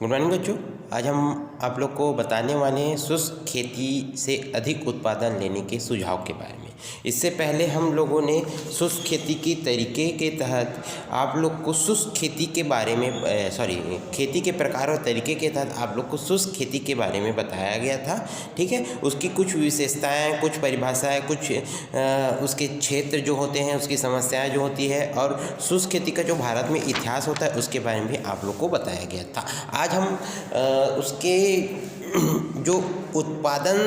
Good morning बच्चों। आज हम आप लोग को बताने वाले हैं शुष्क खेती से अधिक उत्पादन लेने के सुझाव के बारे में। इससे पहले हम लोगों ने शुष्क खेती के तरीके के तहत आप लोग को शुष्क खेती के बारे में खेती के प्रकार और तरीके के तहत आप लोग को शुष्क खेती के बारे में बताया गया था। ठीक है, उसकी कुछ विशेषताएं, कुछ परिभाषाएं, कुछ उसके क्षेत्र जो होते हैं, उसकी समस्याएं जो होती है, और शुष्क खेती का जो भारत में इतिहास होता है उसके बारे में भी आप लोग को बताया गया था। आज हम उसके जो उत्पादन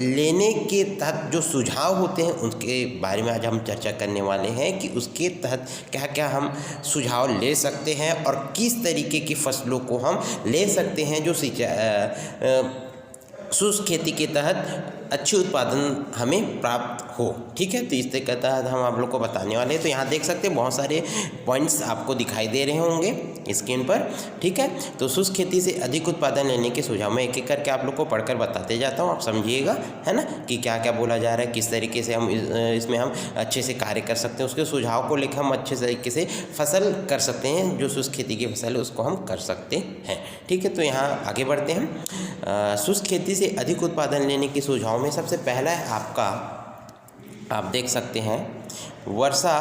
लेने के तहत जो सुझाव होते हैं उनके बारे में आज हम चर्चा करने वाले हैं कि उसके तहत क्या क्या हम सुझाव ले सकते हैं और किस तरीके की फसलों को हम ले सकते हैं जो शुष्क खेती के तहत अच्छी उत्पादन हमें प्राप्त हो। ठीक है, तो इस तरीके के तहत हम आप लोग को बताने वाले हैं। तो यहाँ देख सकते हैं बहुत सारे पॉइंट्स आपको दिखाई दे रहे होंगे स्क्रीन पर। ठीक है, तो शुष्क खेती से अधिक उत्पादन लेने के सुझाव मैं एक एक करके आप लोग को पढ़कर बताते जाता हूँ, आप समझिएगा, है ना, कि क्या क्या बोला जा रहा है, किस तरीके से हम इसमें हम अच्छे से कार्य कर सकते हैं, उसके सुझाव को लेकर हम अच्छे तरीके से फसल कर सकते हैं। जो शुष्क खेती की फसल है उसको हम कर सकते हैं। ठीक है, तो यहाँ आगे बढ़ते हैं। शुष्क खेती से अधिक उत्पादन लेने के सुझाव में सबसे पहला है आपका, आप देख सकते हैं, वर्षा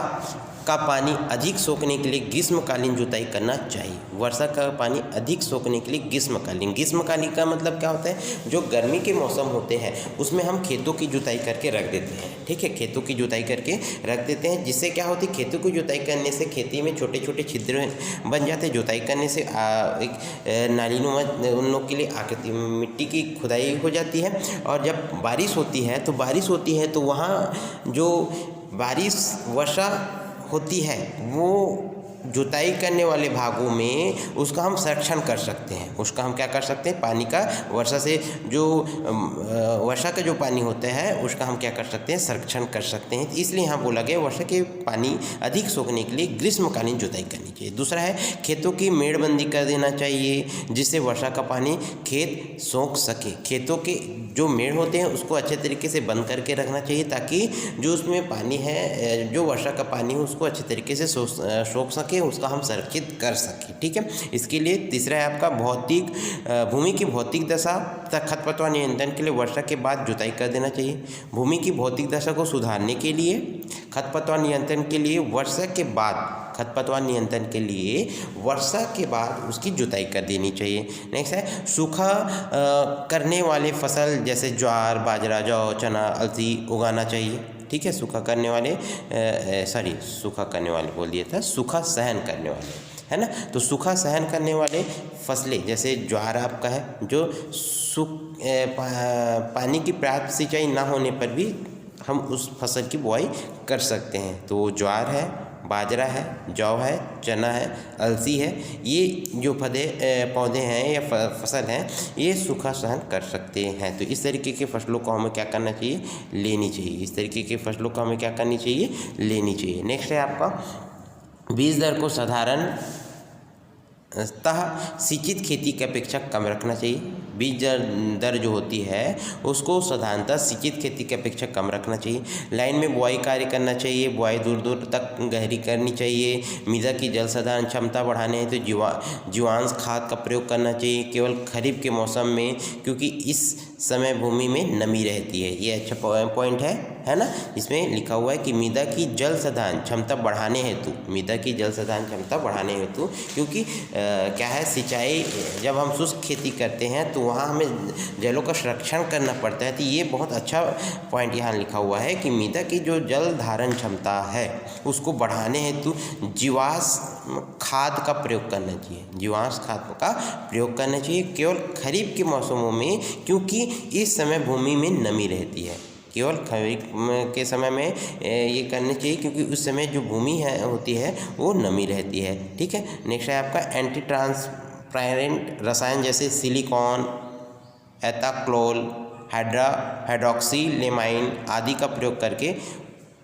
का पानी अधिक सोखने के लिए ग्रीष्मकालीन जुताई करना चाहिए। वर्षा का पानी अधिक सोखने के लिए ग्रीष्मकालीन का मतलब क्या होता है, जो गर्मी के मौसम होते हैं उसमें हम खेतों की जुताई करके रख देते हैं। ठीक है, खेतों की जुताई करके रख देते हैं, जिससे क्या होती है, खेतों की जुताई करने से खेती में छोटे छोटे छिद्र बन जाते हैं। जुताई करने से एक नालीनुमा उन लोग के लिए आकृति मिट्टी की खुदाई हो जाती है। और जब बारिश होती है तो वहाँ जो वर्षा होती है वो जुताई करने वाले भागों में उसका हम संरक्षण कर सकते हैं। उसका हम क्या कर सकते हैं, पानी का वर्षा से जो वर्षा का जो पानी होता है उसका हम क्या कर सकते हैं, संरक्षण कर सकते हैं। इसलिए यहाँ बोला गया वर्षा के पानी अधिक सोखने के लिए ग्रीष्मकालीन जुताई करनी चाहिए। दूसरा है, खेतों की मेड़बंदी कर देना चाहिए जिससे वर्षा का पानी खेत सोख सके। खेतों के जो मेड़ होते हैं उसको अच्छे तरीके से बंद करके रखना चाहिए ताकि जो उसमें पानी है, जो वर्षा का पानी है, उसको अच्छे तरीके से सोख सके, उसका हम संरक्षित कर सकें। ठीक है, इसके लिए तीसरा है आपका भूमि की भौतिक दशा तथा खरपतवार नियंत्रण के लिए वर्षा के बाद जुताई कर देना चाहिए। भूमि की भौतिक दशा को सुधारने के लिए, खरपतवार नियंत्रण के लिए वर्षा के बाद उसकी जुताई कर देनी चाहिए। नेक्स्ट है, सूखा करने वाले फसल जैसे ज्वार, बाजरा, जौ, चना, अलसी उगाना चाहिए। ठीक है, सूखा सहन करने वाले, है ना, तो सूखा सहन करने वाले फसलें जैसे ज्वार आपका है, जो पानी की पर्याप्त सिंचाई ना होने पर भी हम उस फसल की बुआई कर सकते हैं। तो ज्वार है, बाजरा है, जौ है, चना है, अलसी है, ये जो पौधे हैं या फसल हैं, ये सूखा सहन कर सकते हैं। तो इस तरीके के फसलों को हमें क्या करना चाहिए, लेनी चाहिए। नेक्स्ट है आपका, बीज दर को साधारणतः सिंचित खेती की अपेक्षा कम रखना चाहिए। बीज दर जो होती है उसको साधारणतः सिंचित खेती की अपेक्षा कम रखना चाहिए। लाइन में बुआई कार्य करना चाहिए, बुआई दूर दूर तक गहरी करनी चाहिए। मृदा की जल संधारण क्षमता बढ़ाने है तो जीवांश खाद का प्रयोग करना चाहिए केवल खरीफ के मौसम में, क्योंकि इस समय भूमि में नमी रहती है। ये अच्छा पॉइंट है ना, इसमें लिखा हुआ है कि मृदा की जल संधारण क्षमता बढ़ाने हेतु, क्योंकि क्या है, सिंचाई जब हम शुष्क खेती करते हैं तो वहाँ हमें जलों का संरक्षण करना पड़ता है। तो ये बहुत अच्छा पॉइंट यहाँ लिखा हुआ है कि मृदा की जो जल धारण क्षमता है उसको बढ़ाने हेतु जीवांश खाद का प्रयोग करना चाहिए केवल खरीफ के मौसमों में, क्योंकि इस समय भूमि में नमी रहती है। केवल खरीफ के समय में ये करनी चाहिए क्योंकि उस समय जो भूमि होती है वो नमी रहती है। ठीक है, नेक्स्ट है आपका, एंटी ट्रांसपेरेंट रसायन जैसे सिलिकॉन, एथाक्लोल, हाइड्रॉक्सीलेमाइन आदि का प्रयोग करके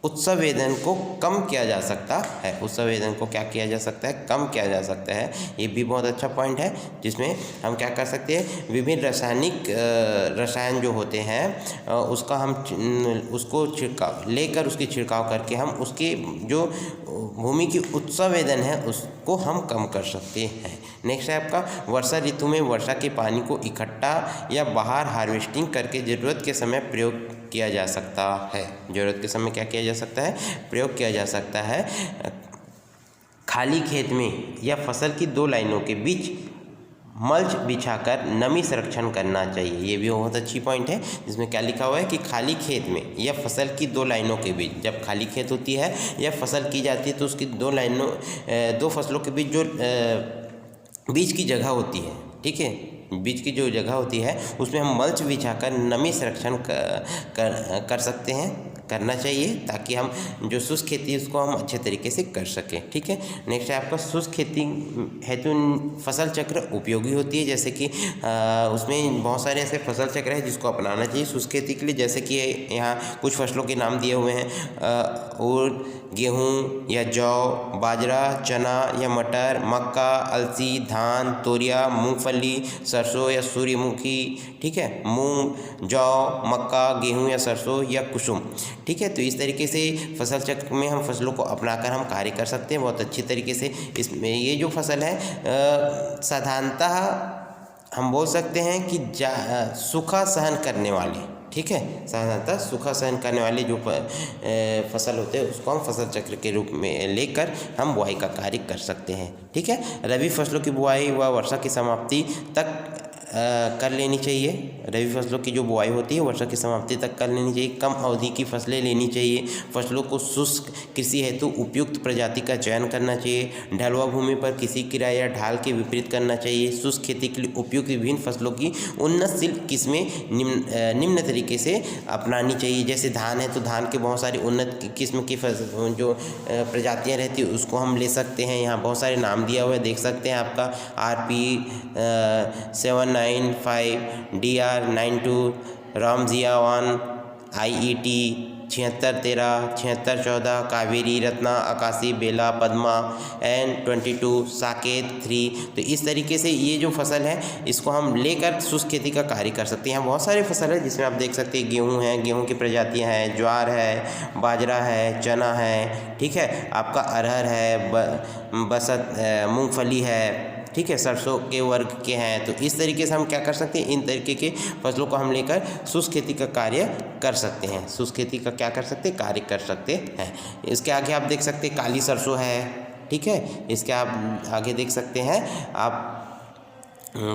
उत्सवेदन को कम किया जा सकता है। उत्सवेदन को क्या किया जा सकता है, कम किया जा सकता है। ये भी बहुत अच्छा पॉइंट है, जिसमें हम क्या कर सकते हैं, विभिन्न रसायन जो होते हैं उसका हम उसको छिड़काव लेकर उसकी छिड़काव करके हम उसकी जो भूमि की उत्सवेदन है उसको हम कम कर सकते हैं। नेक्स्ट है आपका वर्षा ऋतु में वर्षा के पानी को इकट्ठा या बाहर हार्वेस्टिंग करके ज़रूरत के समय प्रयोग किया जा सकता है। ज़रूरत के समय क्या किया जा सकता है, प्रयोग किया जा सकता है। खाली खेत में या फसल की 2 लाइनों के बीच मल्च बिछाकर नमी संरक्षण करना चाहिए। ये भी बहुत अच्छी पॉइंट है, जिसमें क्या लिखा हुआ है कि खाली खेत में या फसल की 2 लाइनों के बीच, जब खाली खेत होती है या फसल की जाती है तो उसकी 2 फसलों के बीच जो बीच की जगह होती है, ठीक है, बीच की जो जगह होती है उसमें हम मल्च बिछाकर नमी संरक्षण कर सकते हैं, करना चाहिए, ताकि हम जो शुष्क खेती है उसको हम अच्छे तरीके से कर सकें। ठीक है। नेक्स्ट है आपका शुष्क खेती हेतु फसल चक्र उपयोगी होती है, जैसे कि उसमें बहुत सारे ऐसे फसल चक्र है जिसको अपनाना चाहिए शुष्क खेती के लिए। जैसे कि यहाँ कुछ फसलों के नाम दिए हुए हैं, उर्द, गेहूँ या जौ, बाजरा, चना या मटर, मक्का, अलसी, धान, तोरिया, मूंगफली, सरसों या सूर्यमुखी, ठीक है, मूंग, जौ, मक्का, गेहूँ या सरसों या कुसुम। ठीक है। तो इस तरीके से फसल चक्र में हम फसलों को अपनाकर हम कार्य कर सकते हैं बहुत अच्छी तरीके से। इसमें ये जो फसल है साधारणतः हम बोल सकते हैं कि सूखा सहन करने वाले, ठीक है, साधारणतः सूखा सहन करने वाले जो फसल होते हैं उसको हम फसल चक्र के रूप में लेकर हम बुआई का कार्य कर सकते हैं। ठीक है। रबी फसलों की बुआई व वर्षा की समाप्ति तक कर लेनी चाहिए। रबी फसलों की जो बुआई होती है वर्षा की समाप्ति तक कर लेनी चाहिए। कम अवधि की फसलें लेनी चाहिए। फसलों को शुष्क कृषि हेतु उपयुक्त प्रजाति का चयन करना चाहिए। ढलुआ भूमि पर किसी किराए या ढाल के विपरीत करना चाहिए। शुष्क खेती के लिए उपयुक्त विभिन्न फसलों की उन्नतशील किस्में निम्न तरीके से अपनानी चाहिए। जैसे धान है तो धान के बहुत सारी उन्नत किस्म की जो प्रजातियाँ रहती है उसको हम ले सकते हैं। यहाँ बहुत सारे नाम दिया हुआ है, देख सकते हैं आपका RP 795, DR 92, रामजिया 1, IET 7613, 7614, Kaveri, Ratna, आकाशी, बेला, पद्मा, N22, साकेत 3। तो इस तरीके से ये जो फसल है इसको हम लेकर शुष्क खेती का कार्य कर सकते हैं। यहाँ बहुत सारे फसल है जिसमें आप देख सकते हैं गेहूँ है, गेहूँ की प्रजातियाँ हैं, ज्वार है, बाजरा है, चना है, ठीक है, आपका अरहर है, बसत मूंगफली है, ठीक है, सरसों के वर्ग के हैं। तो इस तरीके से हम क्या कर सकते हैं, इन तरीके के फसलों को हम लेकर शुष्क खेती का कार्य कर सकते हैं। शुष्क खेती का क्या कर सकते हैं, कार्य कर सकते हैं। इसके आगे आप देख सकते हैं काली सरसों है, ठीक है, इसके आप आगे देख सकते हैं आप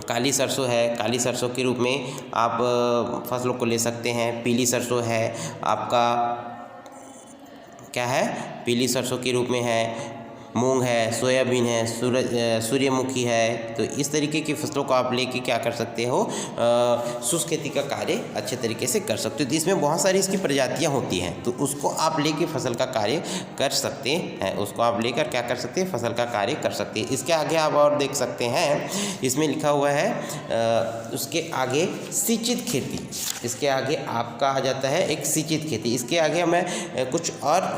काली सरसों है। काली सरसों के रूप में आप फसलों को ले सकते हैं। पीली सरसों है आपका, क्या है, पीली सरसों के रूप में है। मूंग है, सोयाबीन है, सूर्यमुखी है। तो इस तरीके की फसलों को आप लेके क्या कर सकते हो, शुष्क खेती का कार्य अच्छे तरीके से कर सकते हो। तो इसमें बहुत सारी इसकी प्रजातियां होती हैं, तो उसको आप लेके फसल का कार्य कर सकते हैं। उसको आप लेकर क्या कर सकते हैं, फसल का कार्य कर सकते हैं। इसके आगे आप और देख सकते हैं, इसमें लिखा हुआ है उसके आगे सिंचित खेती। इसके आगे आपका आ जाता है एक सिंचित खेती। इसके आगे हमें कुछ और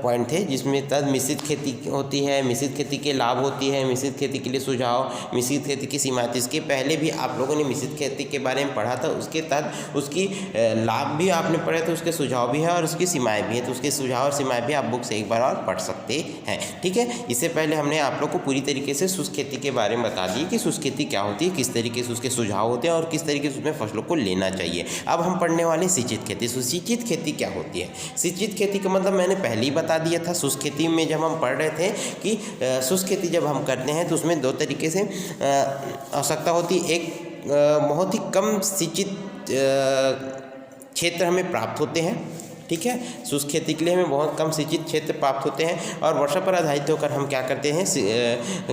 पॉइंट थे जिसमें तद मिश्रित खेती होती है, मिश्रित खेती के लाभ होती है, मिश्रित खेती के लिए सुझाव, मिश्रित खेती की सीमाएं। इसके पहले भी आप लोगों ने मिश्रित खेती के बारे में पढ़ा था, उसके तहत उसकी लाभ भी आपने पढ़े थे, उसके सुझाव भी है और उसकी सीमाएं भी है। तो उसके सुझाव और सीमाएं भी आप बुक से एक बार और पढ़ सकते हैं। ठीक है। इससे पहले हमने आप लोग को पूरी तरीके से शुष्क खेती के बारे में बता दी कि शुष्क खेती क्या होती है, किस तरीके से उसके सुझाव होते हैं और किस तरीके से उसमें फसलों को लेना चाहिए। अब हम पढ़ने वाले सिंचित खेती। सिंचित खेती क्या होती है? सिंचित खेती का मतलब मैंने पहले ही बता दिया था। शुष्क खेती में जब हम पढ़ रहे थे कि शुष्क खेती जब हम करते हैं तो उसमें 2 तरीके से आवश्यकता होती है। एक बहुत ही कम सिंचित क्षेत्र हमें प्राप्त होते हैं, ठीक है। शुष्क खेती के लिए हमें बहुत कम सिंचित क्षेत्र प्राप्त होते हैं और वर्षा पर आधारित होकर हम क्या करते हैं,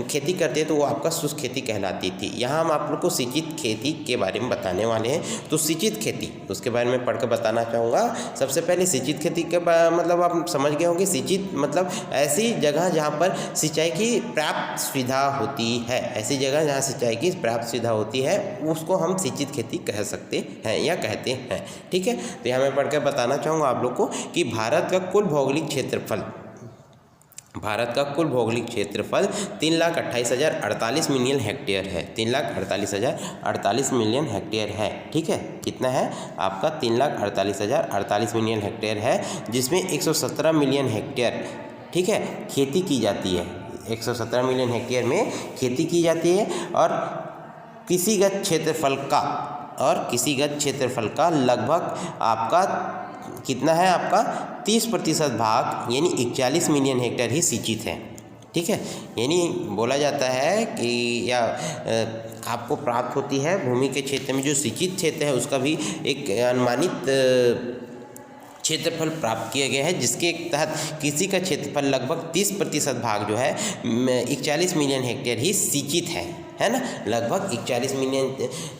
खेती करते हैं, तो वो आपका शुष्क खेती कहलाती थी। यहाँ हम आप लोग को सिंचित खेती के बारे में बताने वाले हैं। तो सिंचित खेती उसके बारे में पढ़कर बताना चाहूँगा। सबसे पहले सिंचित खेती के मतलब आप समझ गए होंगे। सिंचित मतलब ऐसी जगह जहाँ पर सिंचाई की पर्याप्त सुविधा होती है। ऐसी जगह जहाँ सिंचाई की पर्याप्त सुविधा होती है उसको हम सिंचित खेती कह सकते हैं या कहते हैं, ठीक है। तो यहाँ मैं पढ़कर बताना चाहूँगा आप लोग को कि भारत का कुल भौगोलिक क्षेत्रफल 3,28,048 मिलियन हेक्टेयर है। 3,48,048 मिलियन हेक्टेयर है। ठीक है, कितना है आपका 3,48,048 मिलियन हेक्टेयर है, जिसमें 117 मिलियन हेक्टेयर, ठीक है, खेती की जाती है। 117 मिलियन हेक्टेयर में खेती की जाती है और कृषिगत क्षेत्रफल का लगभग आपका कितना है, आपका 30% भाग यानी 41 मिलियन हेक्टेयर ही सिंचित है। ठीक है, यानी बोला जाता है कि या आपको प्राप्त होती है भूमि के क्षेत्र में जो सिंचित क्षेत्र है उसका भी एक अनुमानित क्षेत्रफल प्राप्त किया गया है, जिसके तहत कृषि का क्षेत्रफल लगभग 30% भाग जो है 41 मिलियन हेक्टेयर ही सिंचित है ना, लगभग 41 मिलियन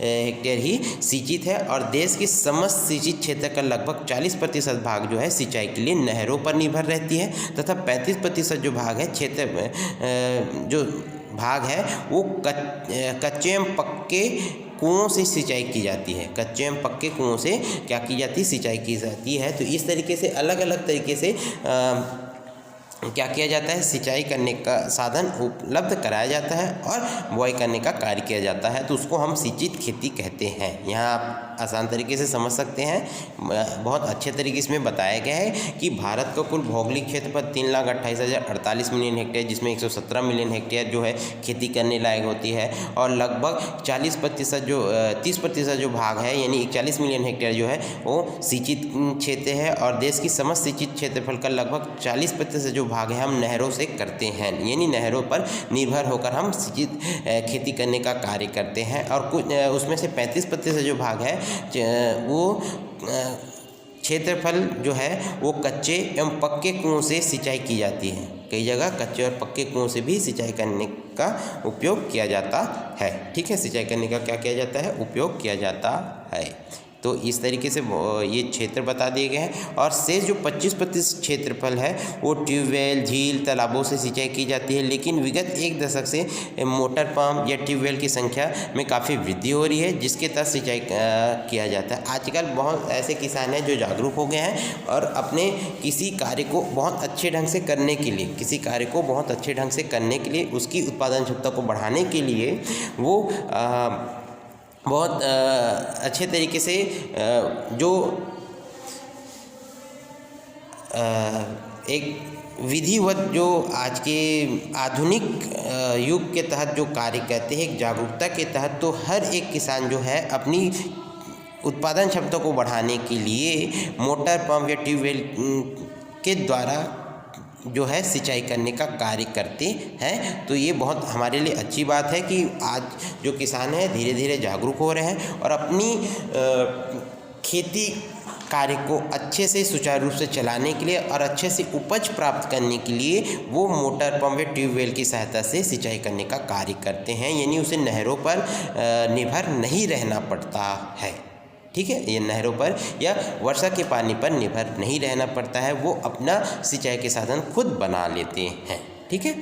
हेक्टेयर ही सिंचित है। और देश के समस्त सिंचित क्षेत्र का लगभग 40% भाग जो है सिंचाई के लिए नहरों पर निर्भर रहती है, तथा 35% जो भाग है क्षेत्र जो भाग है वो कच्चे एवं पक्के कुओं से सिंचाई की जाती है। कच्चे एवं पक्के कुओं से क्या की जाती है, सिंचाई की जाती है। तो इस तरीके से अलग अलग तरीके से क्या किया जाता है, सिंचाई करने का साधन उपलब्ध कराया जाता है और बुआई करने का कार्य किया जाता है, तो उसको हम सिंचित खेती कहते हैं। यहाँ आप आसान तरीके से समझ सकते हैं, बहुत अच्छे तरीके से बताया गया है कि भारत का कुल भौगोलिक क्षेत्रफल 3,28,048 मिलियन हेक्टेयर, जिसमें 117 मिलियन हेक्टेयर जो है खेती करने लायक होती है और लगभग 30% जो भाग है यानी 41 मिलियन हेक्टेयर जो है वो सिंचित क्षेत्र है। और देश की समस्त सिंचित क्षेत्रफल का लगभग 40% जो भाग है हम नहरों से करते हैं, यानी नहरों पर निर्भर होकर हम सिंचित खेती करने का कार्य करते हैं। और कुछ उसमें से 35% जो भाग है वो क्षेत्रफल जो है वो कच्चे एवं पक्के कुओं से सिंचाई की जाती है। कई जगह कच्चे और पक्के कुओं से भी सिंचाई करने का उपयोग किया जाता है। ठीक है, सिंचाई करने का क्या किया जाता है, उपयोग किया जाता है। तो इस तरीके से ये क्षेत्र बता दिए गए हैं। और शेष जो 25% क्षेत्रफल है वो ट्यूबवेल, झील, तालाबों से सिंचाई की जाती है, लेकिन विगत एक दशक से मोटर पंप या ट्यूबवेल की संख्या में काफ़ी वृद्धि हो रही है, जिसके तहत सिंचाई किया जाता है। आजकल बहुत ऐसे किसान हैं जो जागरूक हो गए हैं और अपने किसी कार्य को बहुत अच्छे ढंग से करने के लिए उसकी उत्पादन क्षमता को बढ़ाने के लिए वो बहुत अच्छे तरीके से जो एक विधिवत जो आज के आधुनिक युग के तहत जो कार्य करते हैं, एक जागरूकता के तहत, तो हर एक किसान जो है अपनी उत्पादन क्षमता को बढ़ाने के लिए मोटर पंप या ट्यूबवेल के द्वारा जो है सिंचाई करने का कार्य करते हैं। तो ये बहुत हमारे लिए अच्छी बात है कि आज जो किसान हैं धीरे धीरे जागरूक हो रहे हैं और अपनी खेती कार्य को अच्छे से सुचारू रूप से चलाने के लिए और अच्छे से उपज प्राप्त करने के लिए वो मोटर पंप या ट्यूबवेल की सहायता से सिंचाई करने का कार्य करते हैं, यानी उसे नहरों पर निर्भर नहीं रहना पड़ता है। ठीक है, ये नहरों पर या वर्षा के पानी पर निर्भर नहीं रहना पड़ता है, वो अपना सिंचाई के साधन खुद बना लेते हैं। ठीक है,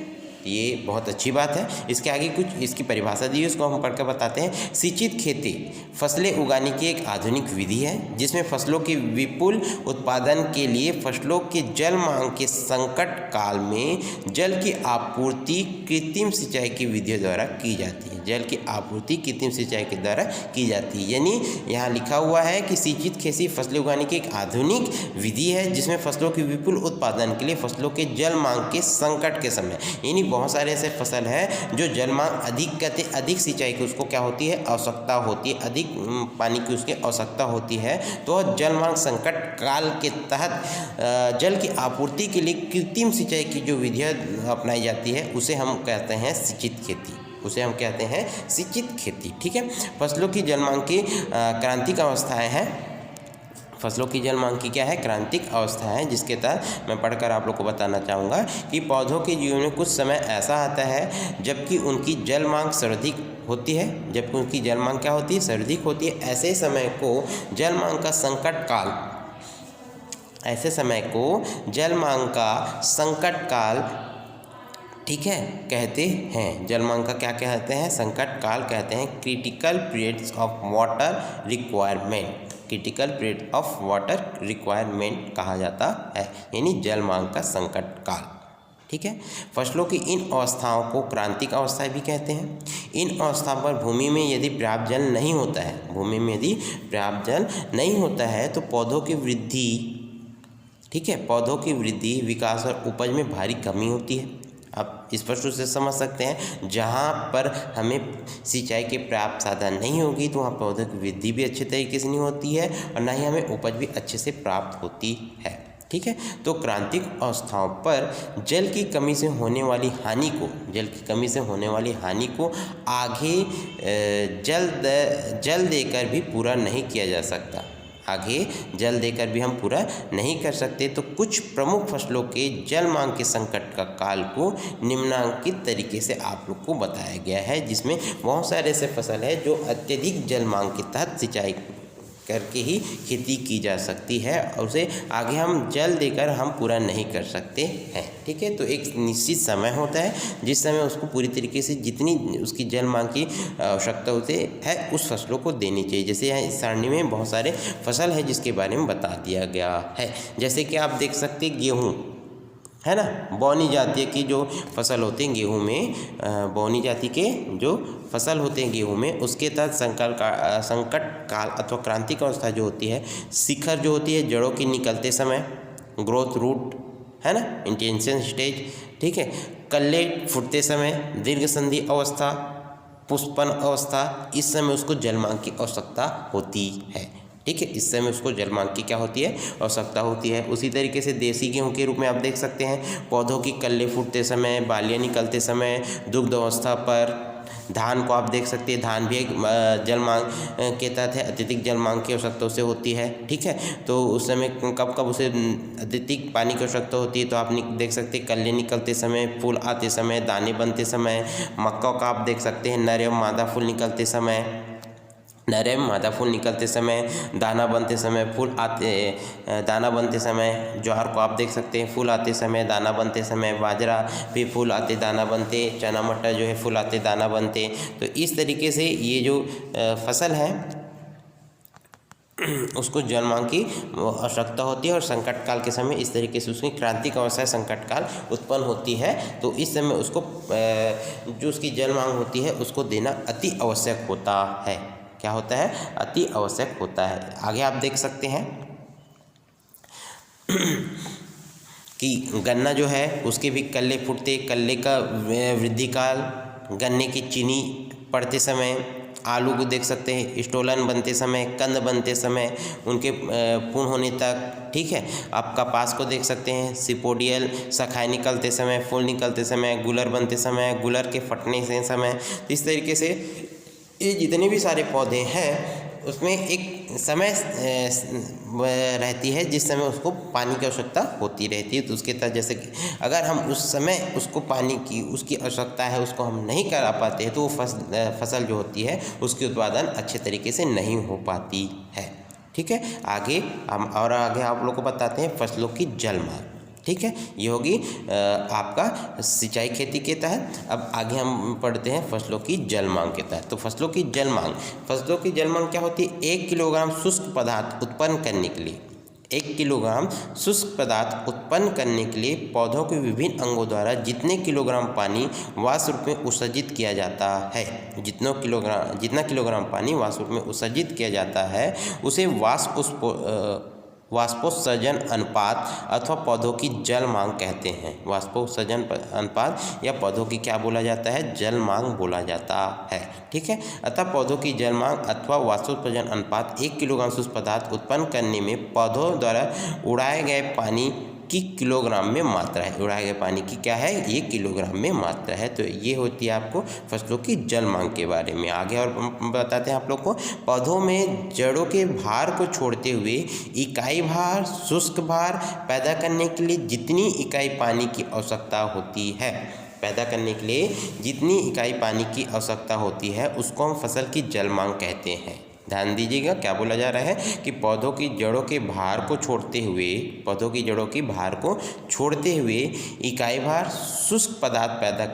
ये बहुत अच्छी बात है। इसके आगे कुछ इसकी परिभाषा दी है, उसको हम पढ़कर बताते हैं। सिंचित खेती फसलें उगाने की एक आधुनिक विधि है, जिसमें फसलों के विपुल उत्पादन के लिए फसलों के जल मांग के संकट काल में जल की आपूर्ति कृत्रिम सिंचाई की विधियों द्वारा की जाती है। जल की आपूर्ति कृत्रिम सिंचाई के द्वारा की जाती है, यानी यहाँ लिखा हुआ है कि सिंचित खेती फसलें उगाने की एक आधुनिक विधि है, जिसमें फसलों के विपुल उत्पादन के लिए फसलों के जल मांग के संकट के समय, यानी बहुत सारे ऐसे फसल है जो जल मांग अधिक करते, अधिक सिंचाई की उसको क्या होती है, आवश्यकता होती है, अधिक पानी की उसकी आवश्यकता होती है। तो जल मांग संकट काल के तहत जल की आपूर्ति के लिए कृत्रिम सिंचाई की जो विधियाँ अपनाई जाती है उसे हम कहते हैं सिंचित खेती। ठीक है, फसलों की जल मांग की क्रांतिक अवस्थाएं हैं। फसलों की जल मांग की क्या है, क्रांतिक अवस्था है, जिसके तहत मैं पढ़कर आप लोग को बताना चाहूँगा कि पौधों के जीवन में कुछ समय ऐसा आता है जबकि उनकी जल मांग सर्वाधिक होती है। जबकि उनकी जल मांग क्या होती है, सर्वाधिक होती है। ऐसे समय को जल मांग का संकट काल ठीक है, कहते हैं जल मांग का क्या कहते हैं, संकट काल कहते हैं, critical periods of water requirement, critical period of water requirement कहा जाता है, यानी जल मांग का संकट काल। ठीक है, फसलों की इन अवस्थाओं को क्रांतिक अवस्था भी कहते हैं। इन अवस्थाओं पर भूमि में यदि पर्याप्त जल नहीं होता है, भूमि में यदि पर्याप्त जल नहीं होता है तो पौधों की वृद्धि, ठीक है, पौधों की वृद्धि, विकास और उपज में भारी कमी होती है। आप स्पष्ट रूप से समझ सकते हैं, जहाँ पर हमें सिंचाई के पर्याप्त साधन नहीं होगी तो वहाँ पौधों की वृद्धि भी अच्छे तरीके से नहीं होती है और ना ही हमें उपज भी अच्छे से प्राप्त होती है। ठीक है, तो क्रांतिक अवस्थाओं पर जल की कमी से होने वाली हानि को, जल की कमी से होने वाली हानि को आगे जल देकर भी पूरा नहीं किया जा सकता, आगे जल देकर भी हम पूरा नहीं कर सकते। तो कुछ प्रमुख फसलों के जल मांग के संकट का काल को निम्नांकित तरीके से आप लोग को बताया गया है, जिसमें बहुत सारे ऐसे फसल है जो अत्यधिक जल मांग के तहत सिंचाई करके ही खेती की जा सकती है और उसे आगे हम जल देकर हम पूरा नहीं कर सकते हैं। ठीक है, तो एक निश्चित समय होता है जिस समय उसको पूरी तरीके से जितनी उसकी जल मांग की आवश्यकता होती है उस फसलों को देनी चाहिए। जैसे यहाँ इस सारणी में बहुत सारे फसल है जिसके बारे में बता दिया गया है। जैसे कि आप देख सकते गेहूँ है ना, बौनी जाति की जो फसल होते हैं गेहूं में, बौनी जाति के जो फसल होते हैं गेहूं में, उसके तहत संकट काल अथवा क्रांतिक अवस्था जो होती है, शिखर जो होती है जड़ों की निकलते समय, ग्रोथ रूट है ना, इंटेंशन स्टेज, ठीक है, कल्ले फूटते समय, दीर्घ संधि अवस्था, पुष्पन अवस्था, इस समय उसको जल मांग की आवश्यकता होती है। ठीक है, इस समय उसको जल मांग की क्या होती है, आवश्यकता होती है। उसी तरीके से देसी गेहूं के रूप में आप देख सकते हैं पौधों की कल्ले फूटते समय, बालियाँ निकलते समय, दुग्ध अवस्था पर। धान को आप देख सकते हैं, धान भी एक जल मांग के तहत है, अत्यधिक जल मांग की आवश्यकता उसे होती है। ठीक है, तो उस समय कब कब उसे अत्यधिक पानी की आवश्यकता होती है, तो आप देख सकते हैं कल्ले निकलते समय, फूल आते समय, दाने बनते समय। मक्का का आप देख सकते हैं नर एवं मादा फूल निकलते समय, नर एवं मादा फूल निकलते समय, दाना बनते समय, फूल आते, दाना बनते समय। ज्वार को आप देख सकते हैं फूल आते समय, दाना बनते समय। बाजरा भी फूल आते दाना बनते, चना मटर जो है फूल आते दाना बनते। तो इस तरीके से ये जो फसल है उसको जल मांग की आवश्यकता होती है और संकट काल के समय इस तरीके से उसकी क्रांतिक अवस्था संकट काल उत्पन्न होती है। तो इस समय उसको जो उसकी जल मांग होती है उसको देना अति आवश्यक होता है। क्या होता है, अति आवश्यक होता है। आगे आप देख सकते हैं कि गन्ना जो है उसके भी कल्ले फूटते, कल्ले का वृद्धि काल, गन्ने की चीनी पड़ते समय, आलू को देख सकते हैं स्टोलन बनते समय, कंद बनते समय, उनके पूर्ण होने तक। ठीक है, आप कपास को देख सकते हैं सिपोडियल, शाखाएं निकलते समय, फूल निकलते समय, गुलर बनते समय, गुलर के फटने से समय। तो इस तरीके से ये जितने भी सारे पौधे हैं उसमें एक समय रहती है जिस समय उसको पानी की आवश्यकता होती रहती है। तो उसके तहत जैसे कि अगर हम उस समय उसको पानी की उसकी आवश्यकता है उसको हम नहीं करा पाते हैं तो वो फसल जो होती है उसकी उत्पादन अच्छे तरीके से नहीं हो पाती है। ठीक है, आगे हम और आगे आप लोग को बताते हैं फसलों की जल मांग। ठीक है, ये होगी आपका सिंचाई खेती के तहत। अब आगे हम पढ़ते हैं फसलों की जल मांग के तहत। तो फसलों की जल मांग क्या होती है, 1 किलोग्राम शुष्क पदार्थ उत्पन्न करने के लिए, 1 किलोग्राम शुष्क पदार्थ उत्पन्न करने के लिए पौधों के विभिन्न अंगों द्वारा जितने किलोग्राम पानी वाष्प रूप में उत्सर्जित किया जाता है, जितना किलोग्राम पानी वाष्प रूप में उत्सर्जित किया जाता है उसे वाष्पोत्सर्जन अनुपात अथवा पौधों की जल मांग कहते हैं। वाष्पोत्सर्जन अनुपात या पौधों की क्या बोला जाता है, जल मांग बोला जाता है। ठीक है, अतः पौधों की जल मांग अथवा वाष्पोत्सर्जन अनुपात 1 किलोग्राम शुष्क पदार्थ उत्पन्न करने में पौधों द्वारा उड़ाए गए पानी की किलोग्राम में मात्रा है। उड़ाए गए पानी की क्या है, ये किलोग्राम में मात्रा है। तो ये होती है आपको फसलों की जल मांग के बारे में। आगे और बताते हैं आप लोग को, पौधों में जड़ों के भार को छोड़ते हुए इकाई भार, शुष्क भार पैदा करने के लिए जितनी इकाई पानी की आवश्यकता होती है, पैदा करने के लिए जितनी इकाई पानी की आवश्यकता होती है उसको हम फसल की जल मांग कहते हैं। ध्यान दीजिएगा क्या बोला जा रहा है कि पौधों की जड़ों के भार को छोड़ते हुए इकाई भार शुष्क पदार्थ पैदा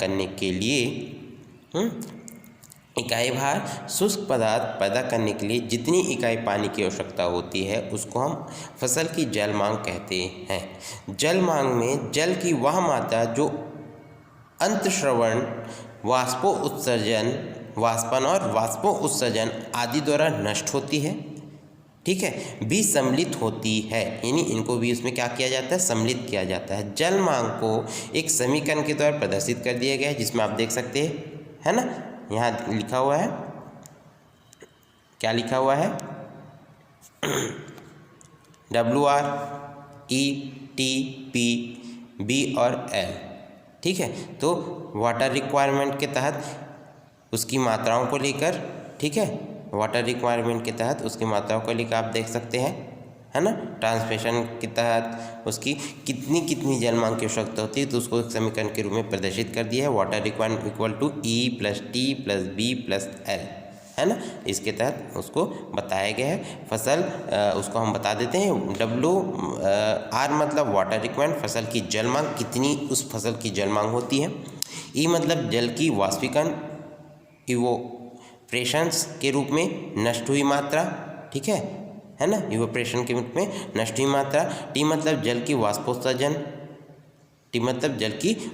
करने के लिए जितनी इकाई पानी की आवश्यकता होती है उसको हम फसल की जल मांग कहते हैं। जल मांग में जल की वह मात्रा जो अंतःस्रवण, वाष्पन और वाष्पोत्सर्जन आदि द्वारा नष्ट होती है, ठीक है, भी सम्मिलित होती है, यानी इनको भी उसमें क्या किया जाता है, सम्मिलित किया जाता है। जल मांग को एक समीकरण के द्वारा प्रदर्शित कर दिया गया है, जिसमें आप देख सकते हैं, है ना, यहाँ लिखा हुआ है, क्या लिखा हुआ है, WR/E/T/P B और L, ठीक है। तो वाटर रिक्वायरमेंट के तहत उसकी मात्राओं को लेकर, ठीक है, वाटर रिक्वायरमेंट के तहत उसकी मात्राओं को लेकर आप देख सकते हैं, है ना। ट्रांसमिशन के तहत उसकी कितनी कितनी जल मांग की आवश्यकता होती है, तो उसको एक समीकरण के रूप में प्रदर्शित कर दिया है। Water requirement equal to E+T+B+L, है ना। इसके तहत उसको बताया गया है। फसल उसको हम बता देते हैं, WR मतलब वाटर रिक्वायरमेंट, फसल की जल मांग, कितनी उस फसल की जल मांग होती है। E मतलब जल की वाष्पीकरण, इवोप्रेशंस के रूप में नष्ट हुई मात्रा, ठीक है ना, इवोप्रेशन के रूप में नष्ट हुई मात्रा। T मतलब जल की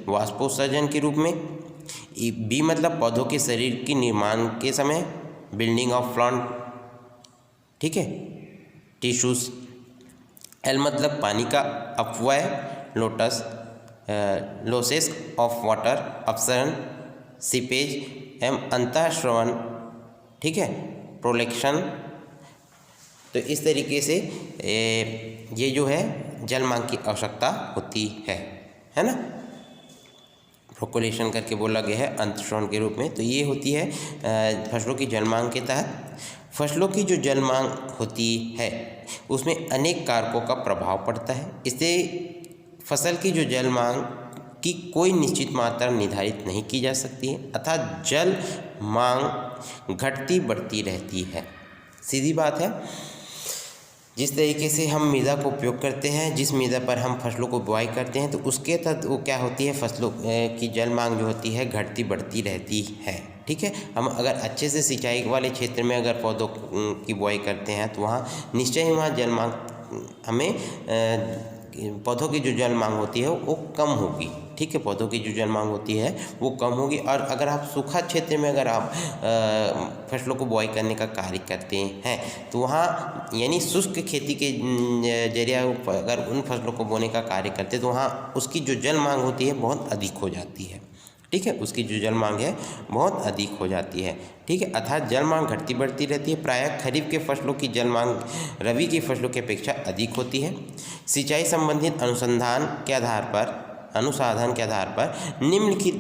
वाष्पोत्सर्जन के रूप में। B मतलब पौधों के शरीर की निर्माण के समय, बिल्डिंग ऑफ प्लांट, ठीक है, टिश्यूज। L मतलब पानी का अपव्यय, लॉसेस ऑफ वाटर, अपसरण, सीपेज एवं अंतःस्रवण, ठीक है, प्रोलेक्शन। तो इस तरीके से ये जो है जल मांग की आवश्यकता होती है ना। प्रोकुलेशन करके बोला गया है अंतःस्रवण के रूप में। तो ये होती है फसलों की जल मांग के तहत। फसलों की जो जल मांग होती है उसमें अनेक कारकों का प्रभाव पड़ता है। इससे फसल की जो जल मांग की कोई निश्चित मात्रा निर्धारित नहीं की जा सकती है, अर्थात जल मांग घटती बढ़ती रहती है। सीधी बात है। जिस तरीके से हम मृदा को उपयोग करते हैं, जिस मृदा पर हम फसलों को बुआई करते हैं, तो उसके तहत वो क्या होती है, फसलों की जल मांग जो होती है घटती बढ़ती रहती है, ठीक है। हम अगर अच्छे से सिंचाई वाले क्षेत्र में अगर पौधों की बुआई करते हैं तो वहाँ निश्चय ही वहाँ जल मांग हमें पौधों की जो जल मांग होती है वो कम होगी, ठीक है, पौधों की जो जल मांग होती है वो कम होगी। और अगर आप सूखा क्षेत्र में अगर आप फसलों को बुआई करने का कार्य करते हैं तो वहाँ यानी शुष्क खेती के जरिए अगर उन फसलों को बोने का कार्य करते हैं तो वहाँ उसकी जो जल मांग होती है बहुत अधिक हो जाती है, ठीक है, उसकी जो जल मांग है बहुत अधिक हो जाती है, ठीक है, अर्थात जल मांग घटती बढ़ती रहती है। प्रायः खरीफ के फसलों की जल मांग रबी की फसलों की अपेक्षा अधिक होती है। सिंचाई संबंधित अनुसंधान के आधार पर निम्नलिखित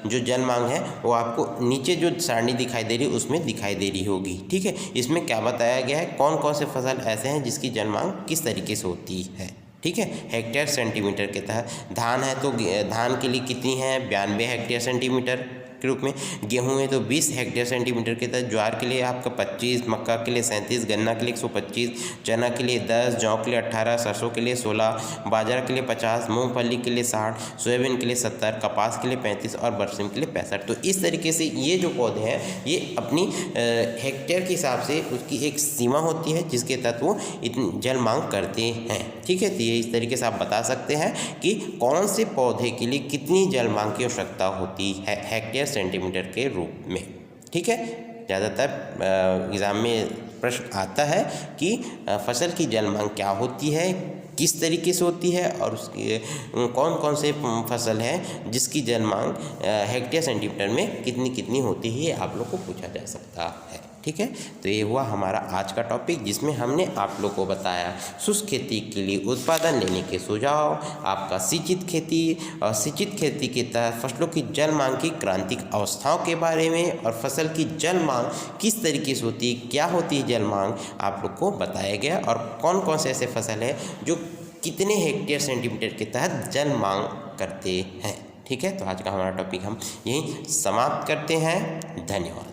जो जल मांग है वो आपको नीचे जो सारणी दिखाई दे रही है उसमें दिखाई दे रही होगी, ठीक है। इसमें क्या बताया गया है, कौन कौन से फसल ऐसे हैं जिसकी जल मांग किस तरीके से होती है, ठीक है। हेक्टेयर सेंटीमीटर के तहत धान है तो धान के लिए कितनी है, 92 हेक्टेयर सेंटीमीटर के रूप में। गेहूं है तो 20 हेक्टेयर सेंटीमीटर के तहत। ज्वार के लिए आपका 25, मक्का के लिए 37, गन्ना के लिए 125, चना के लिए 10, जौ के लिए 18, सरसों के लिए 16, बाजरा के लिए 50, मूंगफली के लिए 60, सोयाबीन के लिए 70, कपास के लिए 35 और बरसीम के लिए 65। तो इस तरीके से ये जो पौधे हैं ये अपनी हेक्टेयर के हिसाब से उसकी एक सीमा होती है जिसके तहत वो इतनी जल मांग करते हैं, ठीक है। तो ये इस तरीके से आप बता सकते हैं कि कौन से पौधे के लिए कितनी जल मांग की आवश्यकता होती है हेक्टेयर सेंटीमीटर के रूप में, ठीक है। ज़्यादातर एग्ज़ाम में प्रश्न आता है कि फसल की जल मांग क्या होती है, किस तरीके से होती है और उसके कौन कौन से फसल हैं जिसकी जल मांग हेक्टेयर सेंटीमीटर में कितनी कितनी होती है, आप लोग को पूछा जा सकता है, ठीक है। तो ये हुआ हमारा आज का टॉपिक जिसमें हमने आप लोग को बताया शुष्क खेती के लिए उत्पादन लेने के सुझाव, आपका सिंचित खेती और सिंचित खेती के तहत फसलों की जल मांग की क्रांतिक अवस्थाओं के बारे में और फसल की जल मांग किस तरीके से होती है, क्या होती है जल मांग, आप लोग को बताया गया। और कौन कौन से ऐसे फसल है जो कितने हेक्टेयर सेंटीमीटर के तहत जल मांग करते हैं, ठीक है। तो आज का हमारा टॉपिक हम यहीं समाप्त करते हैं। धन्यवाद।